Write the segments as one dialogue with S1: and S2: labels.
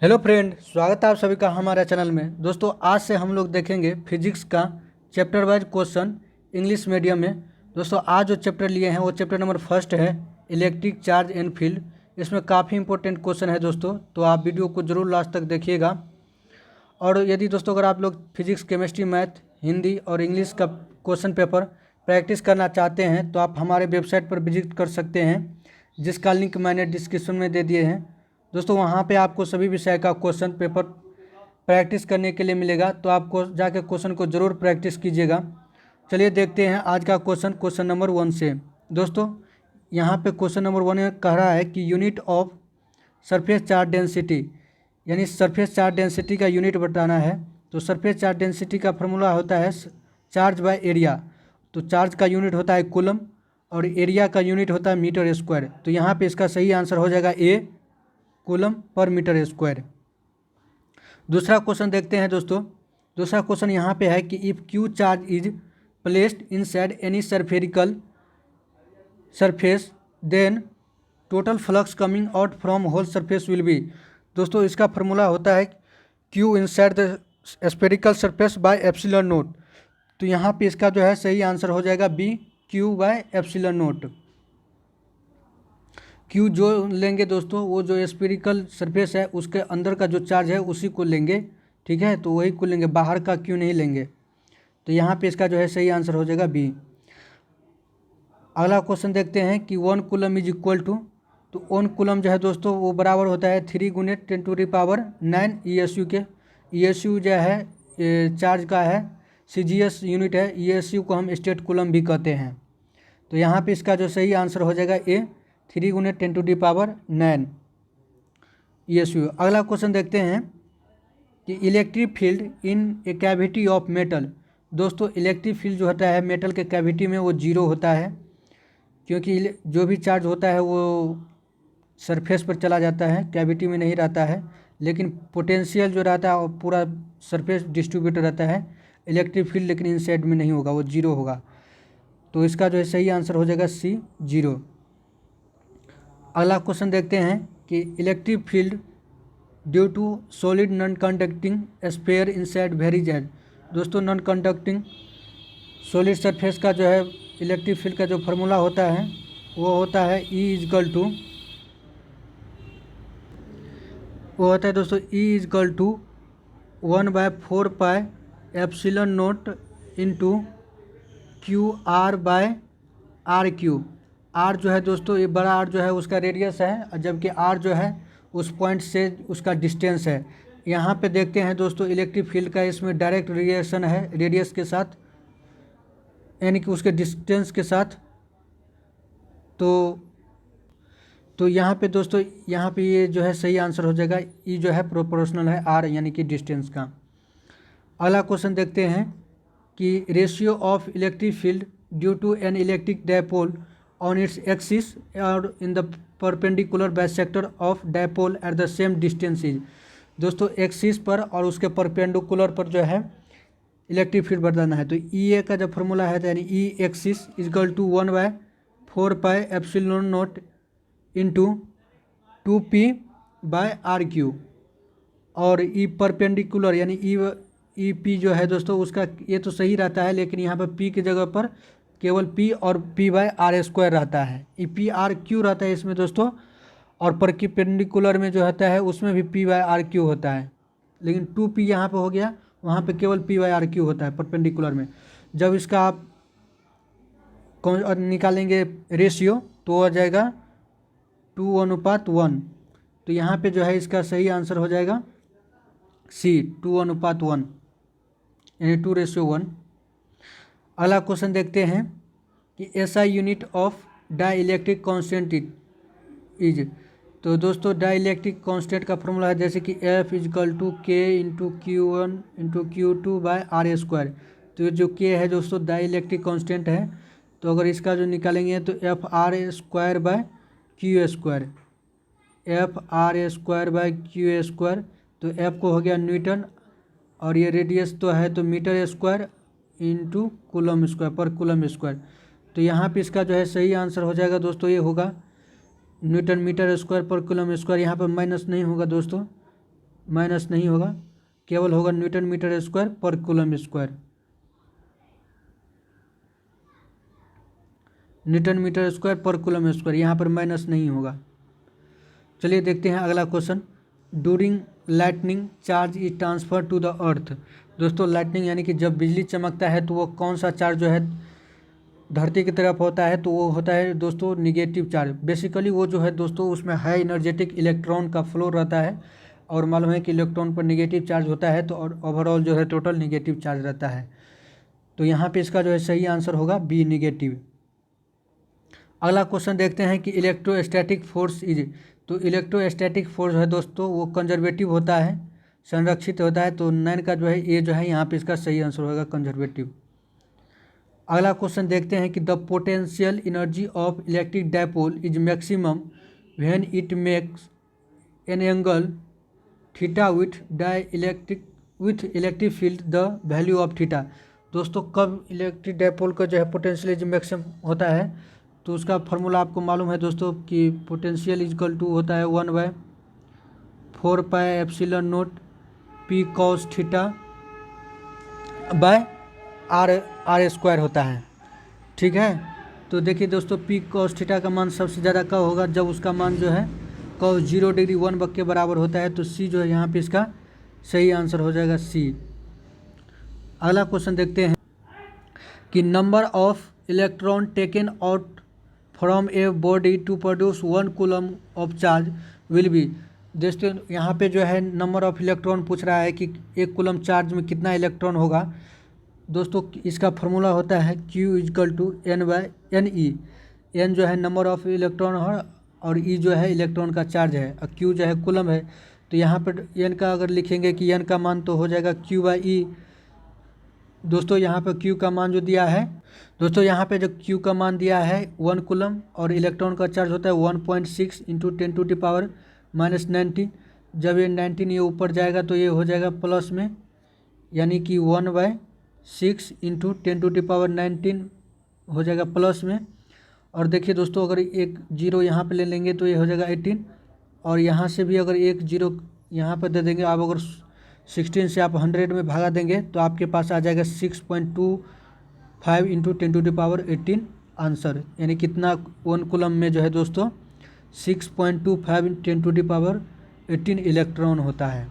S1: Hello friend, स्वागत है आप सभी का हमारे चैनल में। दोस्तों, आज से हम लोग देखेंगे फिजिक्स का chapter wise question English medium में। दोस्तों, आज जो चैप्टर लिए हैं वो चैप्टर नंबर फर्स्ट है, इलेक्ट्रिक चार्ज एंड फील्ड। इसमें काफ़ी इंपॉर्टेंट क्वेश्चन है दोस्तों, तो आप वीडियो को जरूर लास्ट तक देखिएगा। और यदि दोस्तों अगर आप लोग फिजिक्स, केमिस्ट्री, मैथ, हिंदी और इंग्लिश का क्वेश्चन पेपर प्रैक्टिस करना चाहते हैं तो आप हमारे वेबसाइट पर विजिट कर सकते हैं, जिसका लिंक मैंने डिस्क्रिप्शन में दे दिए हैं। दोस्तों, वहाँ पे आपको सभी विषय का क्वेश्चन पेपर प्रैक्टिस करने के लिए मिलेगा, तो आपको जाके क्वेश्चन को ज़रूर प्रैक्टिस कीजिएगा। चलिए देखते हैं आज का क्वेश्चन नंबर 1 से। दोस्तों, यहाँ पे क्वेश्चन नंबर 1 में कह रहा है कि unit of surface charge density, यानी सरफेस चार्ज डेंसिटी का यूनिट बताना है। तो सरफेस चार्ज डेंसिटी का फार्मूला होता है चार्ज बाय एरिया। तो चार्ज का यूनिट होता है कूलम और एरिया का यूनिट होता है मीटर स्क्वायर। तो यहाँ पे इसका सही आंसर हो जाएगा A, coulomb per metre square. दूसरा क्वेश्चन देखते हैं दोस्तों। दूसरा क्वेश्चन यहाँ पे है कि if Q charge is placed inside any spherical surface then total flux coming out from whole surface will be. दोस्तों, इसका फार्मूला होता है Q inside the spherical surface by epsilon naught. तो यहाँ पे इसका जो है सही आंसर हो जाएगा B, Q by epsilon naught. Q जो लेंगे दोस्तों, वो जो स्फेरिकल सरफेस है उसके अंदर का जो चार्ज है उसी को लेंगे, ठीक है। तो वही को लेंगे, बाहर का क्यू नहीं लेंगे। तो यहाँ पे इसका जो है सही आंसर हो जाएगा बी। अगला क्वेश्चन देखते हैं कि 1 कूलम इज इक्वल टू। तो 1 कूलम जो है दोस्तों वो बराबर होता है 3 × 10⁹ ESU के। ESU जो है चार्ज का है, CGS यूनिट है। ESU को हम स्टेट कूलम भी कहते हैं। तो यहाँ पे इसका जो सही आंसर हो जाएगा ए, 3 × 10⁹ ESU। अगला क्वेश्चन देखते हैं कि electric field in A cavity of metal. दोस्तों, इलेक्ट्रिक फील्ड जो होता है मेटल के कैविटी में वो जीरो होता है, क्योंकि जो भी चार्ज होता है वो सरफेस पर चला जाता है, कैविटी में नहीं रहता है। लेकिन पोटेंशियल जो रहता है वो पूरा सरफेस डिस्ट्रीब्यूट रहता है। इलेक्ट्रिक फील्ड लेकिन इनसाइड में नहीं होगा, वो जीरो होगा। तो इसका जो है सही आंसर हो जाएगा सी, जीरो। अगला क्वेश्चन देखते हैं कि electric field due to solid non conducting sphere inside varies at. दोस्तों, नॉन कंडक्टिंग सॉलिड सरफेस का जो है इलेक्ट्रिक फील्ड का जो फार्मूला होता है वो होता है दोस्तों E = 1/4πε0 इंटू QR/RQ। आर जो है दोस्तों, ये बड़ा आर जो है उसका रेडियस है, और जबकि आर जो है उस पॉइंट से उसका डिस्टेंस है। यहाँ पे देखते हैं दोस्तों इलेक्ट्रिक फील्ड का इसमें डायरेक्ट रिलेशन है रेडियस के साथ, यानी कि उसके डिस्टेंस के साथ। तो यहाँ पे दोस्तों, यहाँ पे ये जो है सही आंसर हो जाएगा ई, जो है प्रोपोर्शनल है आर यानी कि डिस्टेंस का। अगला क्वेश्चन देखते हैं कि ratio of electric field due to an electric dipole on its axis और in the perpendicular bisector of dipole at the same distance is. दोस्तों, एक्सिस पर और उसके परपेंडिकुलर पर जो है इलेक्ट्रिक फील्ड बताना है। तो ई ए का जो फार्मूला है यानी ई एक्सिस = 1/4πε0 इंटू 2p/RQ। और ई परपेंडिकुलर यानी ई पी जो है दोस्तों उसका, ये तो सही रहता है, लेकिन यहाँ पर पी की जगह पर केवल पी और p/r² रहता है। ई PR/Q रहता है इसमें दोस्तों, और परपेंडिकुलर में जो होता है उसमें भी p/r/Q होता है, लेकिन 2p यहाँ पे हो गया, वहाँ पे केवल p/r/Q होता है परपेंडिकुलर में। जब इसका आप निकालेंगे रेशियो तो आ जाएगा 2:1। तो यहाँ पे जो है इसका सही आंसर हो जाएगा सी, 2:1 यानी 2:1। अगला क्वेश्चन देखते हैं कि SI unit of dielectric constant is. तो दोस्तों, डाई इलेक्ट्रिक कॉन्स्टेंट का फॉर्मूला है जैसे कि F = K × Q1 × Q2/R²। तो जो K है दोस्तों डाई इलेक्ट्रिक कॉन्स्टेंट है, तो अगर इसका जो निकालेंगे तो FR²/Q²। FR²/Q²। तो F को हो गया न्यूटन, और ये रेडियस तो है तो metre square into coulomb square पर कूलम स्क्वायर। तो यहाँ पे इसका जो है सही आंसर हो जाएगा दोस्तों, ये होगा न्यूटन मीटर स्क्वायर पर कूलम स्क्वायर। यहाँ पर माइनस नहीं होगा दोस्तों, माइनस नहीं होगा, केवल होगा न्यूटन मीटर स्क्वायर पर coulomb square. Newton metre square पर कूलम स्क्वायर, यहाँ पर माइनस नहीं होगा। चलिए देखते हैं अगला question. During lightning charge is transfer to the earth. दोस्तों लाइटनिंग यानी कि जब बिजली चमकता है तो वो कौन सा चार्ज जो है धरती की तरफ होता है, तो वो होता है दोस्तों निगेटिव चार्ज। बेसिकली वो जो है दोस्तों उसमें हाई एनर्जेटिक इलेक्ट्रॉन का फ्लो रहता है, और मालूम है कि इलेक्ट्रॉन पर निगेटिव चार्ज होता है, तो और ओवरऑल जो है टोटल निगेटिव चार्ज रहता है। तो यहाँ पे इसका जो है सही आंसर होगा बी निगेटिव। अगला क्वेश्चन देखते हैं कि इलेक्ट्रोस्टैटिक फोर्स इज। तो इलेक्ट्रोस्टैटिक फोर्स है दोस्तों वो कंजर्वेटिव होता है, संरक्षित होता है। तो 9 का जो है ये जो है यहाँ पे इसका सही आंसर होगा कंजर्वेटिव। अगला क्वेश्चन देखते हैं कि the potential energy of electric dipole is maximum when it makes an angle theta with electric field the value of theta. दोस्तों कब इलेक्ट्रिक डायपोल का जो है पोटेंशियल इज मैक्सिमम होता है, तो उसका फार्मूला आपको मालूम है दोस्तों कि पोटेंशियल इजकल टू होता है 1/4 pi epsilon naught P cos theta by R square होता है। ठीक है, तो देखिए दोस्तों पी कॉस थीटा का मान सबसे ज़्यादा कब होगा, जब उसका मान जो है कॉस 0 डिग्री 1 के बराबर होता है। तो सी जो है यहाँ पे इसका सही आंसर हो जाएगा सी। अगला क्वेश्चन देखते हैं कि number of electron taken out from a body to produce 1 coulomb of charge will be. दोस्तों यहाँ पे जो है नंबर ऑफ इलेक्ट्रॉन पूछ रहा है कि 1 कूलम चार्ज में कितना इलेक्ट्रॉन होगा। दोस्तों इसका फार्मूला होता है Q is equal to N/Ne। N जो है नंबर ऑफ इलेक्ट्रॉन है और E जो है इलेक्ट्रॉन का चार्ज है और Q जो है कूलम है। तो यहाँ पर N का अगर लिखेंगे कि N का मान तो हो जाएगा Q/E। दोस्तों यहाँ पर Q का मान जो दिया है, दोस्तों यहाँ पे जो Q का मान दिया है 1 कूलम और इलेक्ट्रॉन का चार्ज होता है 1.6 इंटू 10⁻⁻19। जब ये 19 ये ऊपर जाएगा तो ये हो जाएगा प्लस में, यानी कि 1/6 इंटू 10⁻19 हो जाएगा प्लस में। और देखिए दोस्तों अगर एक जीरो यहाँ पे ले लेंगे तो ये हो जाएगा 18, और यहाँ से भी अगर एक जीरो यहाँ पर दे देंगे, आप अगर 16 से आप 100 में भागा देंगे तो आपके पास आ जाएगा 6.25 इंटू 10⁻18 आंसर। यानी कितना 1 कूलम में जो है दोस्तों 6.25 10⁻18 इलेक्ट्रॉन होता है।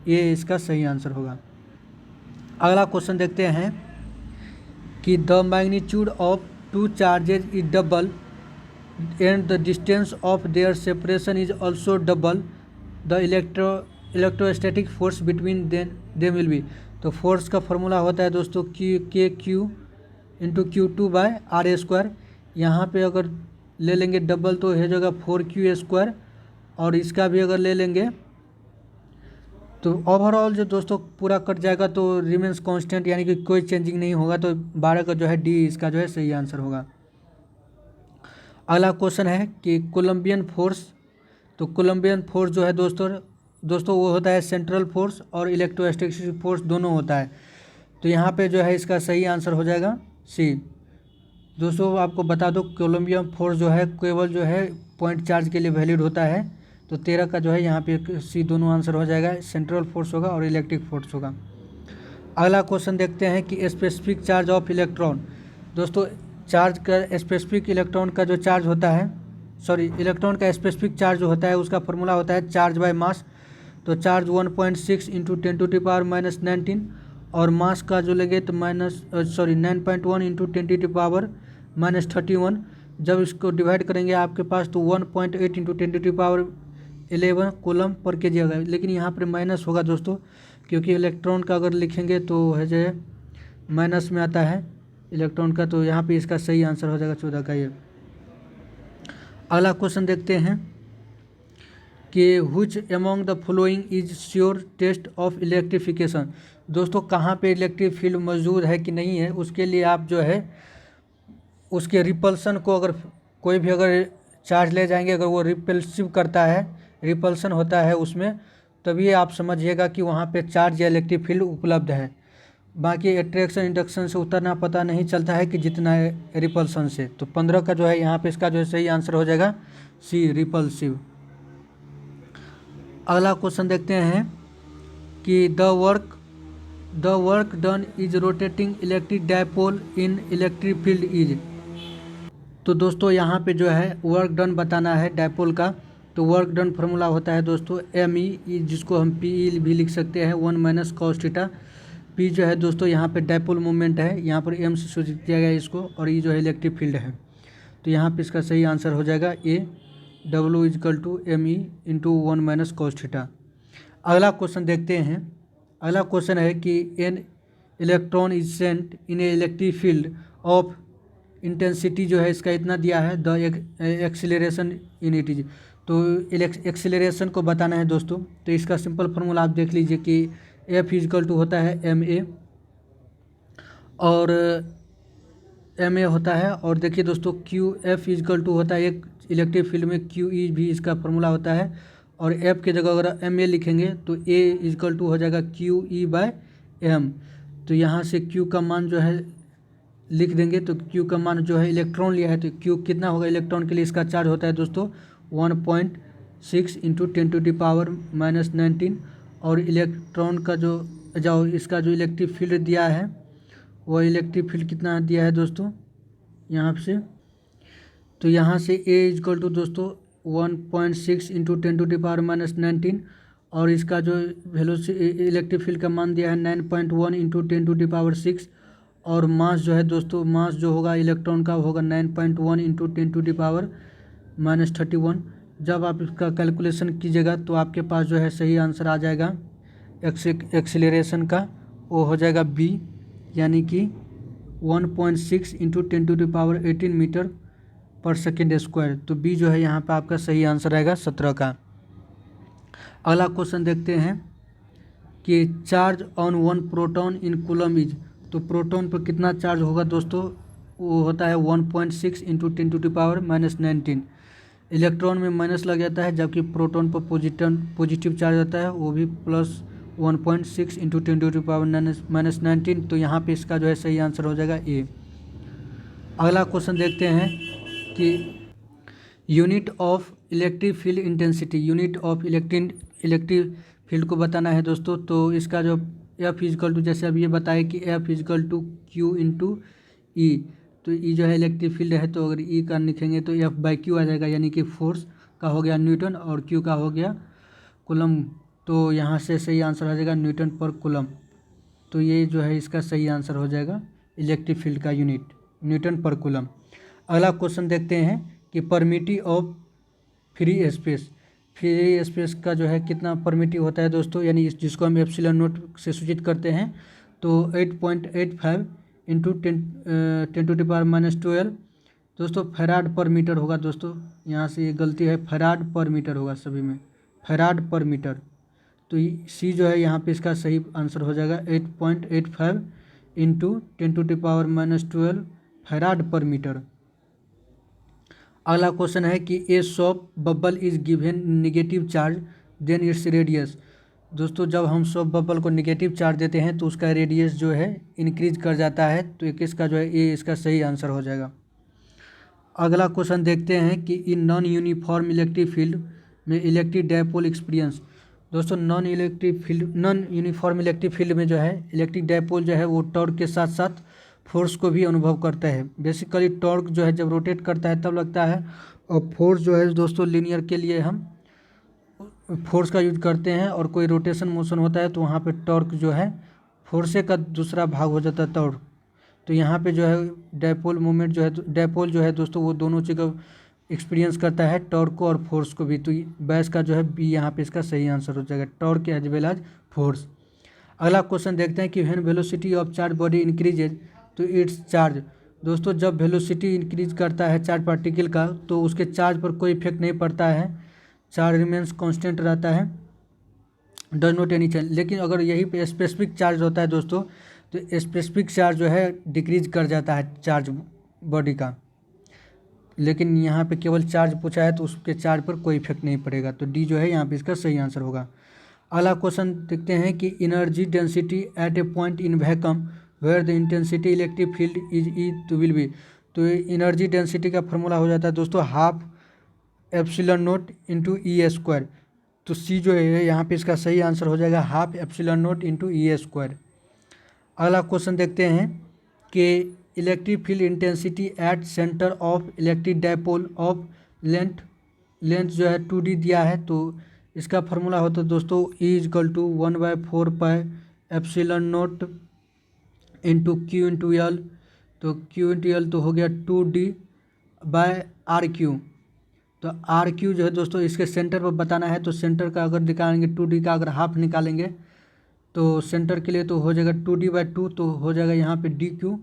S1: ये इसका सही आंसर होगा। अगला क्वेश्चन देखते हैं कि the magnitude of 2 charges is double and the distance of their separation is also double, the electrostatic force between them will be. तो फोर्स का फार्मूला होता है दोस्तों Q इंटू Q2/r²। यहाँ पे अगर ले लेंगे डबल तो हो जाएगा 4Q², और इसका भी अगर ले लेंगे तो ओवरऑल जो दोस्तों पूरा कट जाएगा तो रिमेंस कांस्टेंट, यानी कि कोई चेंजिंग नहीं होगा। तो 12 का जो है डी इसका जो है सही आंसर होगा। अगला क्वेश्चन है कि कोलंबियन फोर्स। तो कोलंबियन फोर्स जो है दोस्तों वो होता है सेंट्रल फोर्स और इलेक्ट्रोस्टैटिक फोर्स दोनों होता है। तो यहाँ पे जो है इसका सही आंसर हो जाएगा सी। दोस्तों आपको बता दो कोलंबियन फोर्स जो है केवल जो है पॉइंट चार्ज के लिए वैलिड होता है। तो 13 का जो है यहाँ पे सी दोनों आंसर हो जाएगा, सेंट्रल फोर्स होगा और इलेक्ट्रिक फोर्स होगा। अगला क्वेश्चन देखते हैं कि स्पेसिफिक चार्ज ऑफ इलेक्ट्रॉन। दोस्तों चार्ज का स्पेसिफिक इलेक्ट्रॉन का जो चार्ज होता है, इलेक्ट्रॉन का स्पेसिफिक चार्ज जो होता है उसका फार्मूला होता है चार्ज बाय मास। तो चार्ज 1.6 इंटू 10⁻⁻19, और मास का जो लेंगे तो 9.1 इंटू 10⁻31। जब इसको डिवाइड करेंगे आपके पास तो 1.8 इंटू 10⁻11 कूलम पर केजी होगा। लेकिन यहाँ पर माइनस होगा दोस्तों, क्योंकि इलेक्ट्रॉन का अगर लिखेंगे तो है जो माइनस में आता है इलेक्ट्रॉन का। तो यहाँ पे इसका सही आंसर हो जाएगा 14 का ये। अगला क्वेश्चन देखते हैं कि which among the following is sure test of electrification. दोस्तों कहाँ पे इलेक्ट्रिक फील्ड मौजूद है कि नहीं है, उसके लिए आप जो है उसके रिपल्सन को, अगर कोई भी अगर चार्ज ले जाएंगे अगर वो रिपल्सिव करता है, रिपल्सन होता है उसमें, तभी आप समझिएगा कि वहाँ पे चार्ज या इलेक्ट्रिक फील्ड उपलब्ध है। बाकी अट्रैक्शन इंडक्शन से उतना पता नहीं चलता है कि जितना रिपल्सन से। तो 15 का जो है यहाँ पे इसका जो है सही आंसर हो जाएगा सी रिपल्सिव। अगला क्वेश्चन देखते हैं कि the work done is rotating electric dipole in electric field is. तो दोस्तों यहाँ पे जो है वर्क डन बताना है डायपोल का। तो वर्क डन फार्मूला होता है दोस्तों ME, जिसको हम PE भी लिख सकते हैं 1 माइनस cos थीटा। P जो है दोस्तों यहाँ पे डायपोल मूवमेंट है, यहाँ पर M से सूचित किया गया है इसको, और E जो है इलेक्ट्रिक फील्ड है। तो यहाँ पे इसका सही आंसर हो जाएगा A, W is equal to ME into 1 minus cos theta. अगला क्वेश्चन देखते हैं। अगला क्वेश्चन है कि an electron is sent in a electric field of intensity जो है इसका इतना दिया है, the acceleration in it is. तो एक्सीलरेशन को बताना है दोस्तों। तो इसका सिंपल फार्मूला आप देख लीजिए कि F इजकल टू होता है MA, और MA होता है, और देखिए दोस्तों QF इजकल टू होता है, एक इलेक्ट्रिक फील्ड में QE भी इसका फार्मूला होता है, और F की जगह अगर MA लिखेंगे तो A इजकल टू हो जाएगा QE/M। तो यहाँ से Q का मान जो है लिख देंगे। तो Q का मान जो है इलेक्ट्रॉन लिया है, तो Q कितना होगा इलेक्ट्रॉन के लिए, इसका चार्ज होता है दोस्तों 1.6 इंटू 10⁻⁻19। और इलेक्ट्रॉन का जो इसका जो इलेक्ट्रिक फील्ड दिया है, वो इलेक्ट्रिक फील्ड कितना दिया है दोस्तों यहाँ से। तो यहाँ से A इजकल टू दोस्तों 1.6 इंटू 10⁻⁻19, और इसका जो इलेक्ट्रिक फील्ड का मान दिया है 9.1 इंटू 10⁻6, और मास जो है दोस्तों, मास जो होगा इलेक्ट्रॉन का होगा 9.1 इंटू 10⁻31। जब आप इसका कैलकुलेशन कीजिएगा तो आपके पास जो है सही आंसर आ जाएगा एक्सीलरेशन का, वो हो जाएगा B, यानी कि 1.6 इंटू 10⁻18 मीटर पर सेकेंड स्क्वायर। तो B जो है यहाँ पे आपका सही आंसर आएगा 17 का। अगला क्वेश्चन देखते हैं कि charge on 1 proton in coulomb is. तो प्रोटॉन पर कितना चार्ज होगा दोस्तों, वो होता है 1.6 इंटू 10⁻19। इलेक्ट्रॉन में माइनस लग जाता है, जबकि प्रोटॉन पर पॉजिटिव चार्ज होता है, वो भी प्लस 1.6 इंटू 10⁻19। तो यहाँ पे इसका जो है सही आंसर हो जाएगा A। अगला क्वेश्चन देखते हैं कि unit of electric field intensity, unit of electric field को बताना है दोस्तों। तो इसका जो F इजकल टू, जैसे अब ये बताए कि F is equal to Q into E। तो E जो है इलेक्ट्रिक फील्ड है, तो अगर E का लिखेंगे तो F/Q आ जाएगा, यानी कि फोर्स का हो गया न्यूटन और Q का हो गया कूलम। तो यहाँ से सही आंसर हो जाएगा न्यूटन पर कूलम। तो ये जो है इसका सही आंसर हो जाएगा इलेक्ट्रिक फील्ड का यूनिट न्यूटन पर कूलम। अगला क्वेश्चन देखते हैं कि परमिटिव ऑफ फ्री स्पेस का जो है कितना परमिटिव होता है दोस्तों, यानी जिसको हम एप्सिलॉन नोट से सूचित करते हैं। तो 8.85 इंटू 10⁻12 दोस्तों फैराड पर मीटर होगा दोस्तों। यहाँ से ये गलती है, फैराड पर मीटर होगा सभी में, फैराड पर मीटर। तो C जो है यहाँ पे इसका सही आंसर हो जाएगा 8.85 इंटू 10⁻12 फैराड पर मीटर। अगला क्वेश्चन है कि a soap bubble is given negative charge then its radius. दोस्तों जब हम सॉप बबल को निगेटिव चार्ज देते हैं तो उसका रेडियस जो है इंक्रीज कर जाता है। तो एक इसका जो है ए इसका सही आंसर हो जाएगा। अगला क्वेश्चन देखते हैं कि in non uniform electric field में इलेक्ट्रिक डायपोल एक्सपीरियंस। दोस्तों नॉन यूनिफॉर्म इलेक्ट्रिक फील्ड में जो है इलेक्ट्रिक डायपोल जो है वो टॉर्क के साथ साथ फोर्स को भी अनुभव करता है। बेसिकली टॉर्क जो है जब रोटेट करता है तब लगता है, और फोर्स जो है दोस्तों लीनियर के लिए हम फोर्स का यूज करते हैं, और कोई रोटेशन मोशन होता है तो वहाँ पे टॉर्क जो है फोर्से का दूसरा भाग हो जाता है टॉर्क। तो यहाँ पे जो है डायपोल मूवमेंट जो है, डायपोल जो है दोस्तों वो दोनों चीज़ का एक्सपीरियंस करता है, टॉर्क को और फोर्स को भी। तो बैस का जो है B यहाँ पे इसका सही आंसर हो जाएगा, torque as well as force. अगला क्वेश्चन देखते हैं कि when velocity of charge body increases तो इट्स चार्ज। दोस्तों जब वेलोसिटी इंक्रीज करता है चार्ज पार्टिकल का तो उसके चार्ज पर कोई इफेक्ट नहीं पड़ता है, चार्ज रिमेंस कांस्टेंट रहता है, डज नॉट एनी चेंज। लेकिन अगर यही पे स्पेसिफिक चार्ज होता है दोस्तों तो स्पेसिफिक चार्ज जो है डिक्रीज कर जाता है चार्ज बॉडी का। लेकिन यहाँ पे केवल चार्ज पूछा है तो उसके चार्ज पर कोई इफेक्ट नहीं पड़ेगा। तो D जो है यहाँ पे इसका सही आंसर होगा। अगला क्वेश्चन देखते हैं कि energy density at a point in vacuum where the intensity electric field is E तो विल बी। तो एनर्जी डेंसिटी का फार्मूला हो जाता है दोस्तों 12 एप्सिलॉन नोट इंटू E² तो सी जो है यहाँ पे इसका सही आंसर हो जाएगा half epsilon not into E square. अगला क्वेश्चन देखते हैं कि electric field intensity at centre of electric dipole of length जो है 2d दिया है। तो इसका फार्मूला होता है दोस्तों E=1/4 epsilon not into Q into L. तो क्यू इंटू एल तो हो गया 2d/r⁻। तो आर क्यू जो है दोस्तों इसके सेंटर पर बताना है। तो सेंटर का अगर निकालेंगे 2d का अगर हाफ निकालेंगे तो सेंटर के लिए तो हो जाएगा 2d/2, तो हो जाएगा यहाँ पे dq,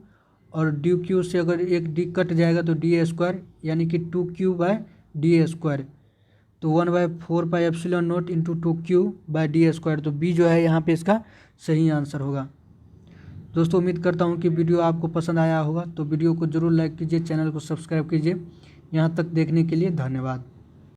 S1: और dq से अगर एक d कट जाएगा तो d² यानी कि 2q/d²। तो 1/4 एप्सिलॉन नॉट इंटू 2q/d²। तो बी जो है यहाँ पे इसका सही आंसर होगा। दोस्तों उम्मीद करता हूँ कि वीडियो आपको पसंद आया होगा। तो वीडियो को ज़रूर लाइक कीजिए, चैनल को सब्सक्राइब कीजिए। यहाँ तक देखने के लिए धन्यवाद।